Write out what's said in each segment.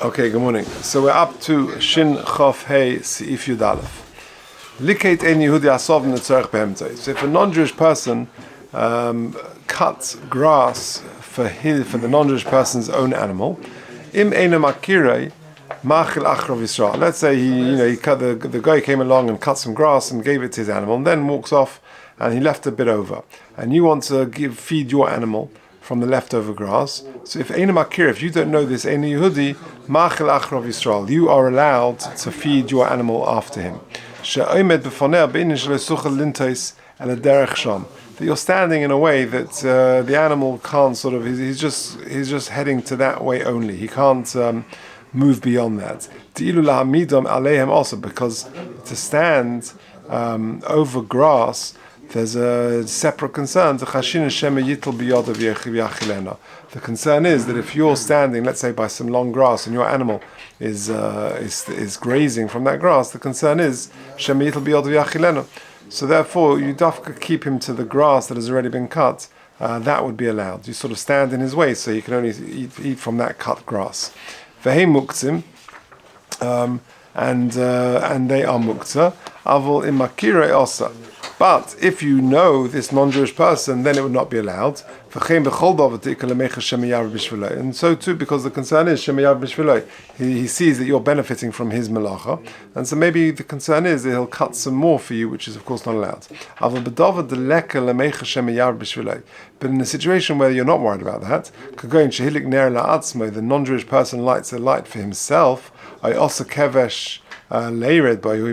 Okay, good morning. So we're up to Shin Chof Hey Seif Yud Aleph. Liket ein Yehudi asov netzarech behemtzei. So if a non-Jewish person cuts grass for the non-Jewish person's own animal, im eina makirei machil achrov Yisrael. Let's say the guy came along and cut some grass and gave it to his animal, and then walks off and he left a bit over, and you want to feed your animal from the leftover grass. So if Eina Makir, if you don't know this, Eina Yehudi, Machil Achrov Yisrael, you are allowed to feed your animal after him. That you're standing in a way that the animal can't he's just heading to that way only. He can't move beyond that. Also, because to stand over grass, there's a separate concern. The concern is that if you're standing, let's say, by some long grass and your animal is grazing from that grass, the concern is so therefore you dafka keep him to the grass that has already been cut. That would be allowed. You sort of stand in his way, so you can only eat from that cut grass. And they are muktzah. Avol imakire osa. But if you know this non-Jewish person, then it would not be allowed. And so too, because the concern is he sees that you're benefiting from his melacha, and so maybe the concern is that he'll cut some more for you, which is of course not allowed. But in a situation where you're not worried about that, the non-Jewish person lights a light for himself, he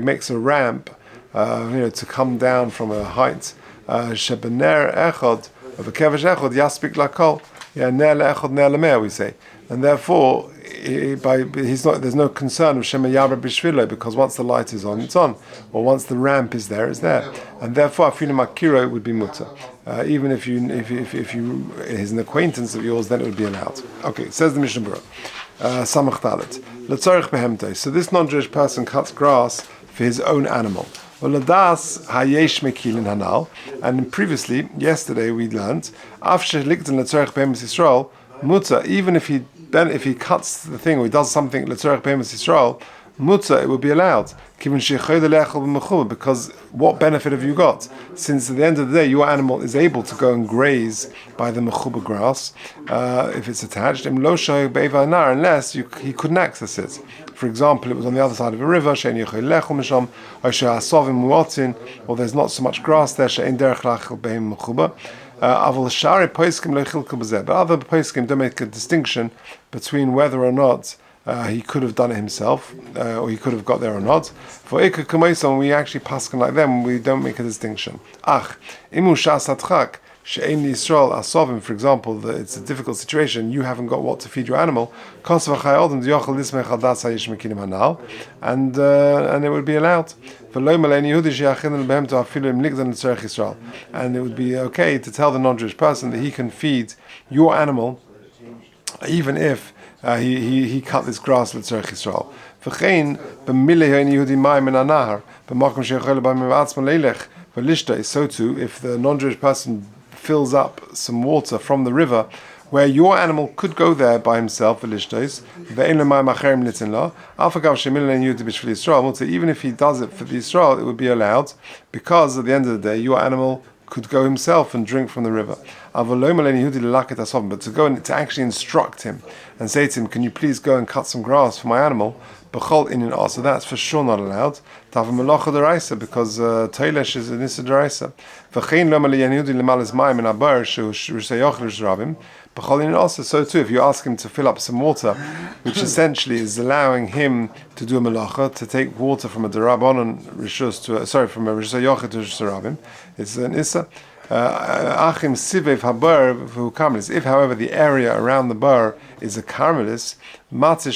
makes a ramp to come down from a height. Shebener echad of a kevesh echad yaspik lakol. Ner leechad ner lemer, we say, and therefore there's no concern of shema yabra b'shvilo, because once the light is on, it's on, or once the ramp is there, it's there, and therefore afilu makiro would be mutter. Even if you is an acquaintance of yours, then it would be allowed. Okay, it says the Mishnah Berurah, samach talet letzarich behemtei. So this non-Jewish person cuts grass for his own animal. And previously, yesterday we learned, even if he cuts the thing or he does something muta, it would be allowed. Because what benefit have you got? Since at the end of the day, your animal is able to go and graze by the mechuba grass, if it's attached, unless he couldn't access it. For example, it was on the other side of a river, or there's not so much grass there, but other poskim don't make a distinction between whether or not he could have done it himself, or he could have got there or not. For Ikka Kamoison, we actually paskin like them, we don't make a distinction. For example, it's a difficult situation, you haven't got what to feed your animal, and it would be allowed. And it would be okay to tell the non-Jewish person that he can feed your animal even if he cut this grass l'tzarech Yisrael. So too, if the non-Jewish person fills up some water from the river, where your animal could go there by himself, even if he does it for the Yisrael, it would be allowed, because at the end of the day, your animal could go himself and drink from the river. But to go and to actually instruct him and say to him, can you please go and cut some grass for my animal? So that's for sure not allowed. Because Teilesh is an Issa Deraisa. So too, if you ask him to fill up some water, which essentially is allowing him to do a malacha, to take water from a Derabanan Rishus to from a Rishus Yochid to Rishus Rabim, it's an Issa. Achim Sivev Habar who Carmelis. If, however, the area around the bar is a Carmelis, because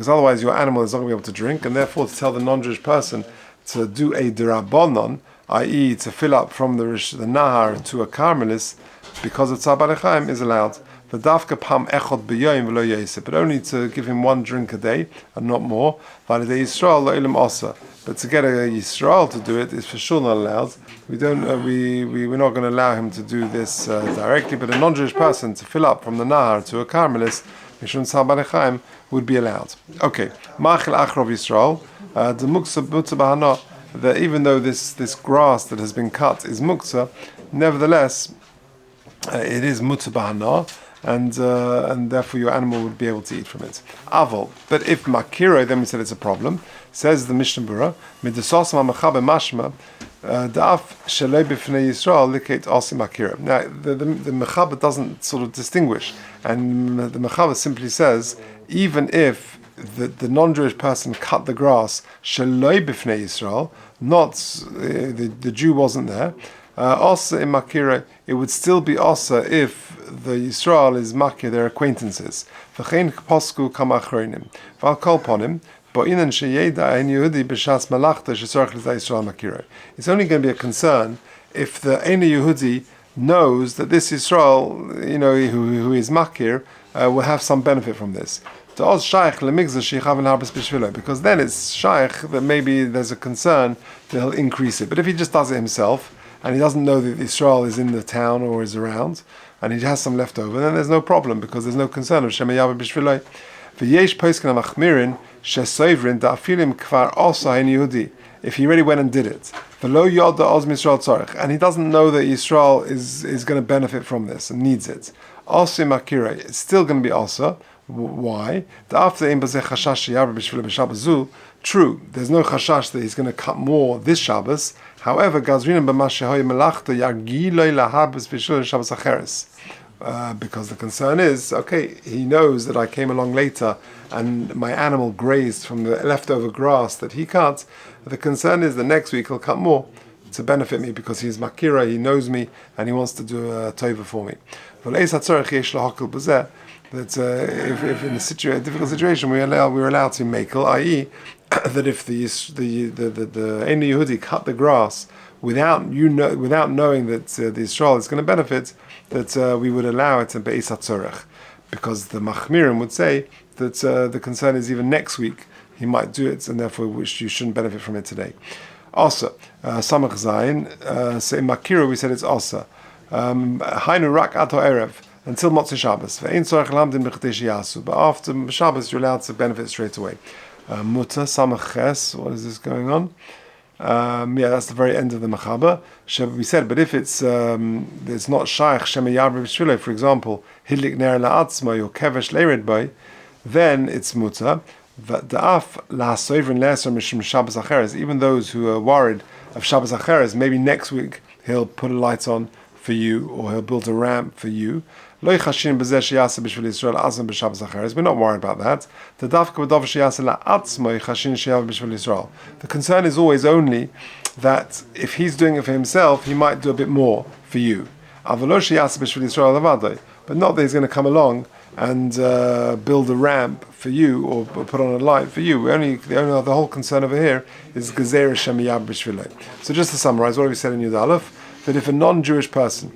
otherwise your animal is not going to be able to drink, and therefore to tell the non-Jewish person to do a Derabanan, i.e. to fill up from the Nahar to a Carmelis, because of Tzar Balei Chaim, is allowed. V'davka pam echod b'yoyim v'lo yoseh, but only to give him one drink a day and not more. V'alidei Yisrael lo ilim osa. But to get a Yisrael to do it is for sure not allowed. We're not going to allow him to do this directly, but a non-Jewish person to fill up from the Nahar to a Carmelist, Mishum Tzal Chaim, would be allowed. Okay, Ma'achil Achrov Yisrael, the Muksa Mutza Bahana, that even though this grass that has been cut is Muksa, nevertheless, it is Mutza Bahana, and therefore your animal would be able to eat from it. Avol, but if Makiro, then we said it's a problem. Says the Mishnah Berurah, Midasosam HaMachabe Mashma, Da'af Shalei B'fnei Yisrael Liket Osim Makira. Now, the Mechaber doesn't sort of distinguish, and the Mechaber simply says, even if the non-Jewish person cut the grass, Shalei B'fnei Yisrael, not the Jew wasn't there, Osa in Makira, it would still be Osa if the Yisrael is Makir, their acquaintances. V'chein Posku Kamachronim. V'al Kol Ponim, it's only going to be a concern if the Eina Yehudi knows that this Yisrael, who is Makir, will have some benefit from this. Because then it's Shaykh that maybe there's a concern that he'll increase it. But if he just does it himself, and he doesn't know that Israel is in the town or is around, and he has some left over, then there's no problem, because there's no concern of Shemayav B'Shviloi. V'yesh posken machmirin shesoivrin da'afilim kvar osa hein Yehudi. If he already went and did it, v'lo yoda oz Yisrael tzarich, and he doesn't know that Yisrael is going to benefit from this and needs it. Osa makirei, it's still going to be osa. Why? After true, there's no chashash that he's going to cut more this Shabbos. However, gazrinim b'mashehoy melachta yagiloi lahabes b'shul Shabbos acheres. Because the concern is, okay, he knows that I came along later and my animal grazed from the leftover grass that he cut. The concern is the next week he'll cut more to benefit me because he's makira, he knows me, and he wants to do a tova for me. That if in a difficult situation we're allowed to makel, i.e., that if the Eina Yehudi cut the grass without knowing that the Yisrael is going to benefit, that we would allow it in Be'ez HaTzorech, because the Machmirim would say that the concern is even next week he might do it, and therefore you shouldn't benefit from it today. Also, Samach Zayin, so in Makira we said it's also Hainu Rak Ato Erev, until Motzei Shabbos. But after Shabbos you're allowed to benefit straight away. Muta Samach Ches, what is this going on? That's the very end of the Mechaber. We said, but if it's not Shaykh Shema Yabri B'Shvilei, for example, Hidlik Ner La'atzmai or Kevesh Leirid Bay, then it's Muta. Da'af La'asoivrin Le'eser Mishum Shabbos Acheres, even those who are worried of Shabbos Acheres, maybe next week he'll put a light on for you, or he'll build a ramp for you. We're not worried about that. The concern is always only that if he's doing it for himself, he might do a bit more for you. But not that he's going to come along and build a ramp for you or put on a light for you. The whole concern over here is Gezer Shem Yab B'Shvilei. So just to summarize, what have we said in Yud Aleph? That if a non-Jewish person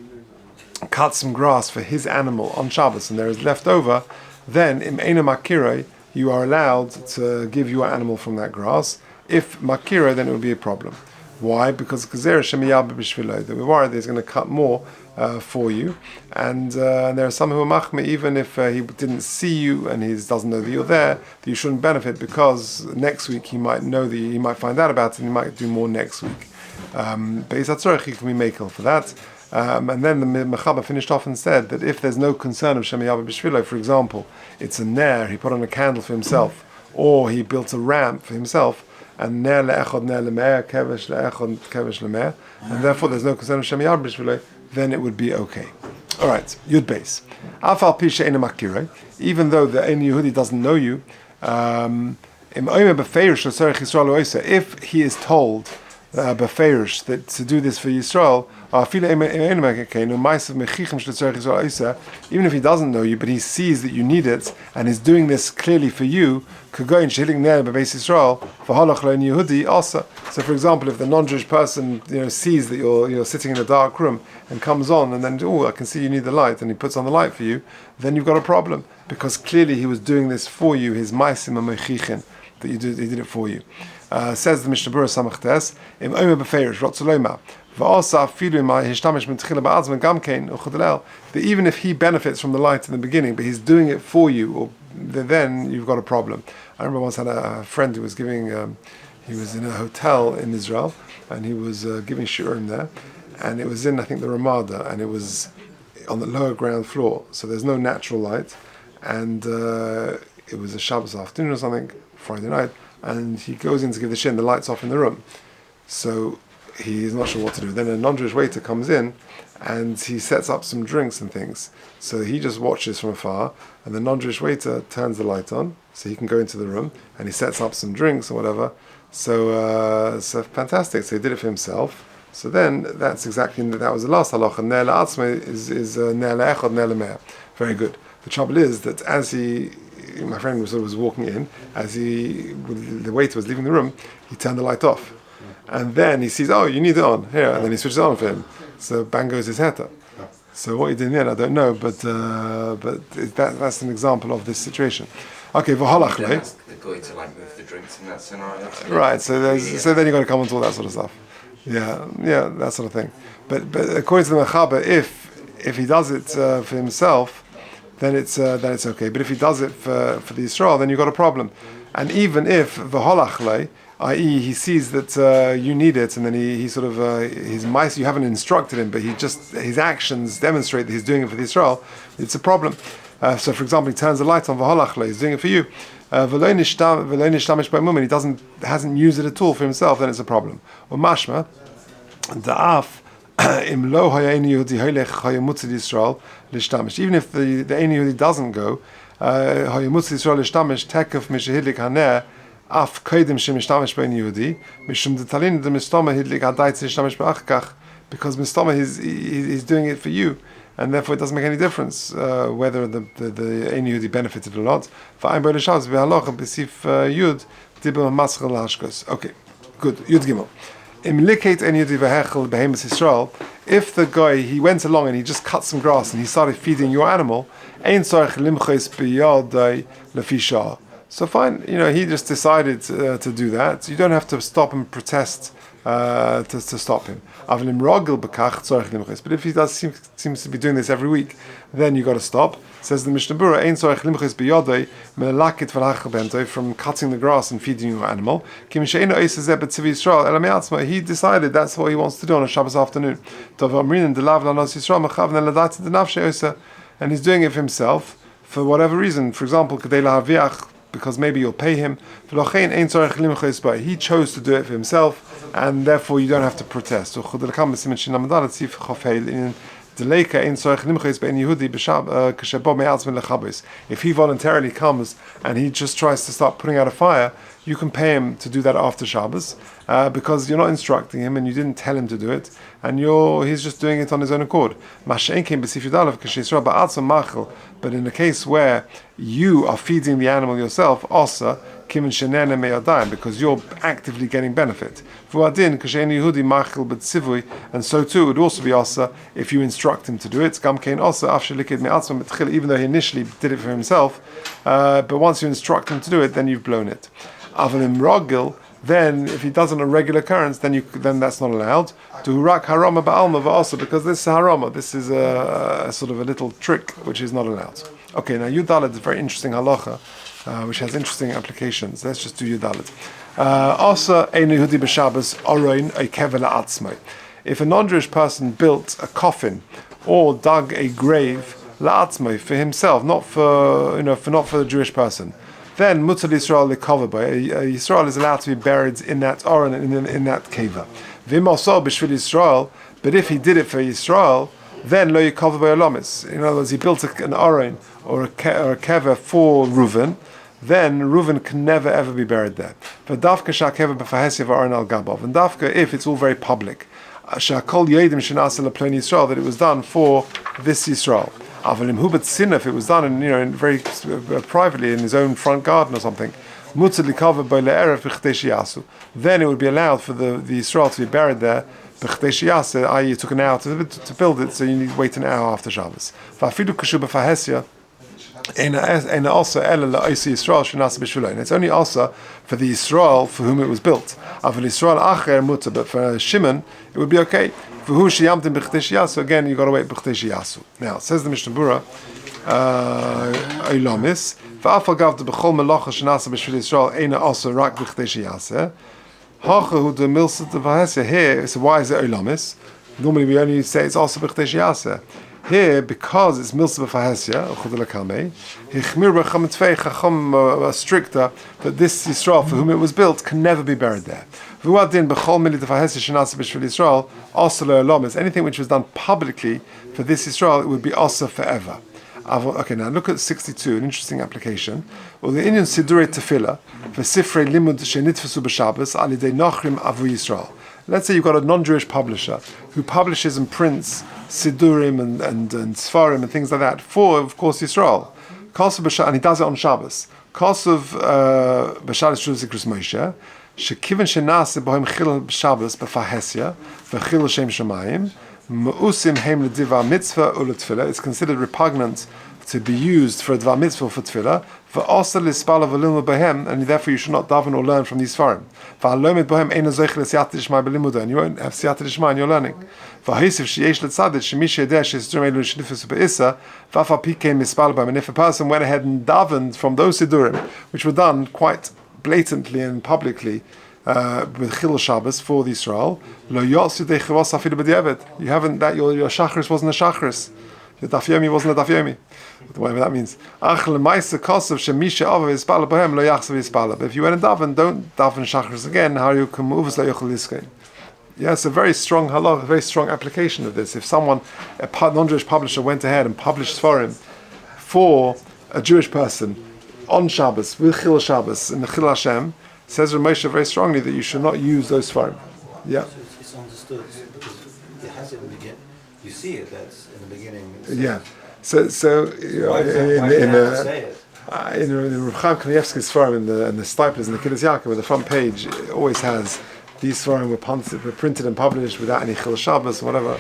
cuts some grass for his animal on Shabbos and there is left over, then in Eina Makirei you are allowed to give your animal from that grass. If Makirei, then it would be a problem. Why? Because Gezer Shem Yab B'Shvilei, that we're worried that he's going to cut more for you, and there are some who are machme, even if he didn't see you and he doesn't know that you're there, that you shouldn't benefit, because next week he might know that he might find out about it and he might do more next week. Be'ez HaTzorech, he can be makel for that. And then the Mechaber finished off and said that if there's no concern of Shem Yabba B'Shviloi, for example, it's a ner, he put on a candle for himself, or he built a ramp for himself, and ner le'echod ner le'mer, kevesh le'echod kevesh le'mer, and therefore there's no concern of Shem Yabba B'Shviloi, then it would be okay. Alright, Yud Beis. Afal pi she'ena makirei, even though the Eina Yehudi doesn't know you, if he is told beferish that to do this for Yisrael, Even if he doesn't know you, but he sees that you need it and is doing this clearly for you. So for example, if the non-Jewish person sees that you're sitting in a dark room and comes on and then I can see you need the light, and he puts on the light for you, then you've got a problem, because clearly he was doing this for you, his maisim mechichin, that he did it for you. Says the Mishnah Berurah Samachtes, Im Omer Beferish Rotzoloma, Va'asa Filu Ma Hishtamish Mentchila Ba'azman Gamkein Uchudel. That even if he benefits from the light in the beginning, but he's doing it for you, then you've got a problem. I remember once I had a friend who was giving, he was in a hotel in Israel, and he was giving shiurim there, and it was in, I think, the Ramada, and it was on the lower ground floor, so there's no natural light, and it was a Shabbos afternoon or something, Friday night, and he goes in to give the shin, the light's off in the room, so he's not sure what to do. Then a non-Jewish waiter comes in, and he sets up some drinks and things, so he just watches from afar, and the non-Jewish waiter turns the light on, so he can go into the room, and he sets up some drinks or whatever, so fantastic, so he did it for himself. So then, that was the last halacha. Ner la'atzmei is ner le'echad, ner le'mea. Very good. The trouble is that my friend was walking in, the waiter was leaving the room, he turned the light off. And then he sees, you need it on, here, and then he switches it on for him. So bang goes his heta. So what he did in the end, I don't know, but that's an example of this situation. Okay, v'halach le. The guy to move the drinks in that scenario. Right, so then you've got to come on to all that sort of stuff. Yeah, that sort of thing. But according to the Mechaber, if he does it for himself, then it's okay. But if he does it for the Yisrael, then you've got a problem. And even if v'holachle, i.e., he sees that you need it, and then he sort of his mice, you haven't instructed him, but his actions demonstrate that he's doing it for the Yisrael, it's a problem. So, for example, he turns the light on v'holachle, he's doing it for you. And he hasn't used it at all for himself, then it's a problem. Or mashma, da'af im lo hayeni yehudi haylech hayamutz Yisrael lishtamish. Even if the Ein Yehudi doesn't go, hayamutz Yisrael lishtamish tekef mishahidlik haner af kodim shemishtamish be'Ein Yehudi mishum detalin de mistama hidlik hadayt lishtamish be'achkach, because mistama he's doing it for you. And therefore it doesn't make any difference whether the Ein Yehudi benefited or not. Okay, good. Yud Gimel. If the guy, he went along and he just cut some grass and he started feeding your animal, so fine, he just decided to do that. You don't have to stop and protest to stop him. But if he seems to be doing this every week, then you got to stop. Says the Mishnah Berurah, from cutting the grass and feeding your animal. He decided that's what he wants to do on a Shabbos afternoon. And he's doing it for himself for whatever reason. For example, because maybe you'll pay him. He chose to do it for himself, and therefore you don't have to protest. If he voluntarily comes and he just tries to start putting out a fire, you can pay him to do that after Shabbos, because you're not instructing him and you didn't tell him to do it, and he's just doing it on his own accord. But in the case where you are feeding the animal yourself, also, because you're actively getting benefit. And so too it would also be also if you instruct him to do it, even though he initially did it for himself, but once you instruct him to do it, then you've blown it. Then if he does it on a regular occurrence, then that's not allowed. Also, because this is harama, this is a sort of a little trick which is not allowed. Okay, now Yudalit is a very interesting halacha, which has interesting applications. Let's just do Yudalit. Also, Ein Yehudi b'Shabbos oroin a kever la'atzmai. If a non-Jewish person built a coffin or dug a grave la'atzmai for himself, not for the Jewish person, then Mutzal Yisrael lekover by Yisrael is allowed to be buried in that oron, in that keva. V'im also b'shvil Yisrael, but if he did it for Yisrael, then lo yikover by olamis. In other words, he built an oron or a keva for Reuven, then Reuven can never ever be buried there. And Dafka, if it's all very public, Shakol Yedim Shenasa LePleni Yisrael, that it was done for this Yisrael. Avalim Hubat Sin, if it was done in very privately in his own front garden or something, then it would be allowed for the Yisrael to be buried there, i.e. you took an hour to build it, so you need to wait an hour after Shabbos. And it's only also for the Yisrael for whom it was built. But for Shimon, it would be okay. So again, you've got to wait b'chtei shiyasu. Now, says the Mishnah Berurah, Eilamis, v'af agav b'chol melacha shenasa b'shvil Yisrael eina also rak b'chtei shiyaseh. Hacha hu de milsat v'heseh. Here, so why is it Eilamis? Normally we only say it's also b'chtei shiyaseh. Here, because it's milsat v'heseh, uchudel akamei, hichmir b'cham tvei chacham stricter that this Yisrael for whom it was built can never be buried there. Anything which was done publicly for this Yisrael, it would be also forever. Okay, now look at 62, an interesting application. Well, the Indian Siddurim tefillah for Sifrei Limud shenitfasu b'Shabbos alidei nachrim avu Yisrael. Let's say you've got a non-Jewish publisher who publishes and prints Siddurim and Seforim and things like that for, of course, Yisrael. And he does it on Shabbos. Kosuv b'Shabbos Shuvzikris Moshe. Shekiven shenase bohem chillul Shabbos b'fahesya v'chillul shem shemayim meusim heim l'diva mitzvah u'letfilah. It's considered repugnant to be used for a dvar mitzvah for tefillah. V'oser lispala v'limud bohem, and therefore you should not daven or learn from these Seforim. V'halomid bohem eina zoich l'siyata d'shmai b'limudah, and you won't have siyata d'shmai in your learning. V'haisiv sheyesh l'tzadid shemish yedeh shesiddurim elu shnifus b'issa v'afa pikei mispala bohem. And if a person went ahead and davened from those siddurim, which were done quite blatantly and publicly with Chillul Shabbos for the Israel, lo yotzu dechivos afilu b'diavad. You haven't that your shachris wasn't a shachris, your daf yomi wasn't a daf yomi, whatever that means. Ach lemaisa kosav shemisha avav yispala bohem lo yachsav yispala. But if you went and don't daven shachris again. How you can move lo yochel liskein? Yes, a very strong halach, a very strong application of this. If someone, a non-Jewish publisher, went ahead and published Seforim for a Jewish person on Shabbos, with Chillul Shabbos, and the Chillul Hashem, says Rav Moshe very strongly that you should not use those Seforim. Yeah. So it's understood because it has it in the beginning. You see it, that's in the beginning. Yeah. So in Rav Chaim Kanievsky's Seforim, in the Stiples, in the Kiddush Yaakov, with the front page, it always has these Seforim were printed and published without any Chillul Shabbos or whatever.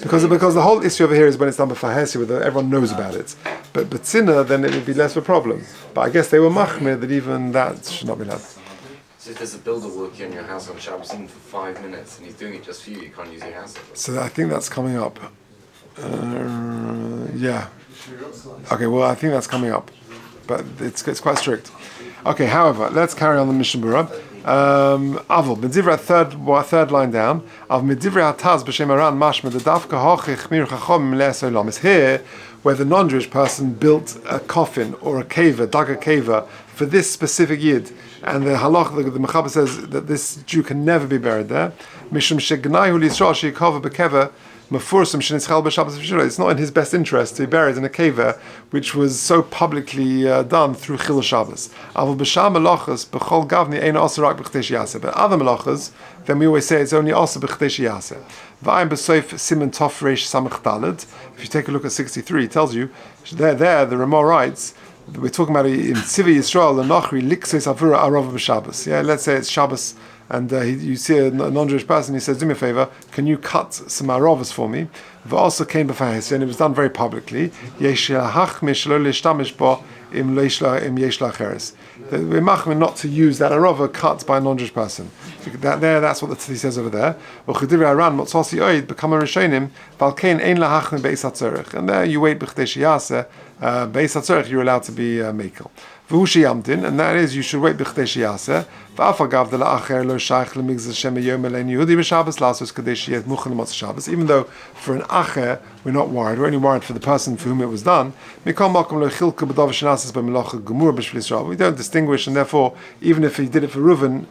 Because the whole issue over here is when it's done by Fahesi, where everyone knows about it. But Tzina, then it would be less of a problem. But I guess they were machmir that even that should not be allowed. So if there's a builder working on your house on Shabbos even for 5 minutes and he's doing it just for you, you can't use your house. So I think that's coming up. Yeah. Okay, well I think that's coming up. But it's quite strict. Okay, however, let's carry on the Mishnah Berurah. Avol medivra third line down. Av medivra hataz b'shem aran mashma the dafka hochich mir chachom le'esolam is here where the non-Jewish person built a coffin or a kaver, dug a kaver for this specific yid, and the halach, the Mechaber says that this Jew can never be buried there. Mishum shegnayu l'Yisrael she'yikava b'kever. It's not in his best interest to be buried in a kaver which was so publicly done through Chillul Shabbos. But other melachas, then we always say it's only also b'chtei shiyaseh. If you take a look at 63, it tells you there the Ramah writes we're talking about in Tzivi Yisrael the Nachri likseis avura arava b'Shabbos. Yeah, let's say it's Shabbos. And you see a non-Jewish person, he says, do me a favor, can you cut some aravas for me? Also came b'fahesi, and it was done very publicly. We're machmir not to use that arava cut by a non-Jewish person. That's what the tzadi says over there. And there you wait b'chtei shiyaseh, beis hatzorech you're allowed to be mekel. And that is, you should wait b'chtei shiyaseh. Even though for an acher we're not worried, we're only worried for the person for whom it was done. We don't distinguish, and therefore, even if he did it for Reuven,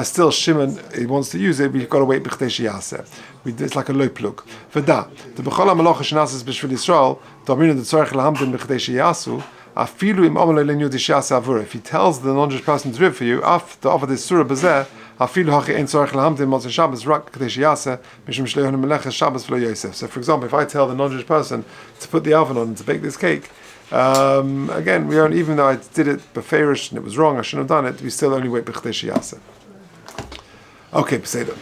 still Shimon, he wants to use it, we've got to wait b'chtei shiyaseh. It's like a low plug. V'da, the b'chol ha'malachas shenasas b'shvil Yisrael, dominu the tzorech lahamdin b'chtei shiyasu. If he tells the non-Jewish person to do it for you, after this surah bazeh, So, for example, if I tell the non-Jewish person to put the oven on and to bake this cake, again, we aren't, even though I did it beferish and it was wrong, I shouldn't have done it, we still only wait b'chdei sheyaseh. Okay, Peseda.